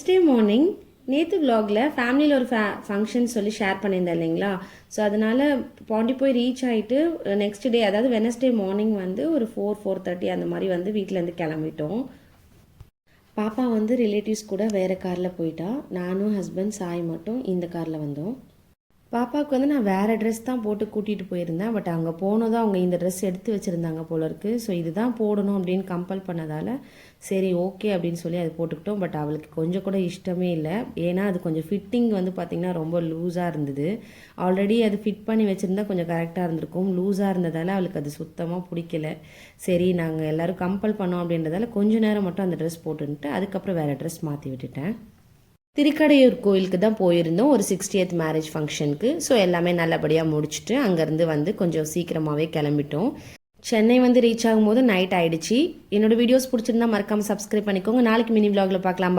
Next day morning நேற்று vlogல ஃபேமிலியில் ஒரு ஃபங்க்ஷன் சொல்லி ஷேர் பண்ணியிருந்தேன் இல்லைங்களா. ஸோ அதனால் பாண்டி போய் ரீச் ஆகிட்டு நெக்ஸ்ட் டே அதாவது வெனஸ்டே மார்னிங் வந்து ஒரு 4-4:30 அந்த மாதிரி வந்து வீட்டிலேருந்து கிளம்பிட்டோம். பாப்பா வந்து ரிலேட்டிவ்ஸ் கூட வேறு காரில் போயிட்டா. நானும் ஹஸ்பண்ட் சாய் மட்டும் இந்த காரில் வந்தோம். பாப்பாவுக்கு வந்து நான் வேறு ட்ரெஸ் தான் போட்டு கூட்டிகிட்டு போயிருந்தேன். பட் அங்கே போனதும் அவங்க இந்த ட்ரெஸ் எடுத்து வச்சுருந்தாங்க போல இருக்குது. ஸோ இதுதான் போடணும் அப்படின்னு கம்பல் பண்ணதால் சரி ஓகே அப்படின்னு சொல்லி அது போட்டுக்கிட்டோம். பட் அவளுக்கு கொஞ்சம் கூட இஷ்டமே இல்லை. ஏன்னா அது கொஞ்சம் ஃபிட்டிங் வந்து பார்த்திங்கன்னா ரொம்ப லூஸாக இருந்தது. ஆல்ரெடி அது ஃபிட் பண்ணி வச்சுருந்தா கொஞ்சம் கரெக்டாக இருந்திருக்கும். லூஸாக இருந்ததால் அவளுக்கு அது சுத்தமாக பிடிக்கல. சரி நாங்கள் எல்லோரும் கம்பல் பண்ணோம் அப்படின்றதால கொஞ்சம் நேரம் மட்டும் அந்த ட்ரெஸ் போட்டுன்ட்டு அதுக்கப்புறம் வேறு ட்ரெஸ் மாற்றி விட்டுட்டேன். திருக்கடையூர் கோயிலுக்கு தான் போயிருந்தோம் ஒரு 60th மேரேஜ் ஃபங்க்ஷனுக்கு. ஸோ எல்லாமே நல்லபடியாக முடிச்சுட்டு அங்கேருந்து வந்து கொஞ்சம் சீக்கிரமாகவே கிளம்பிட்டோம். சென்னை வந்து ரீச் ஆகும்போது நைட் ஆகிடுச்சு. என்னோடய வீடியோஸ் பிடிச்சிருந்தா மறக்காமல் சப்ஸ்கிரைப் பண்ணிக்கோங்க. நாளைக்கு மினி vlogல பார்க்கலாம்.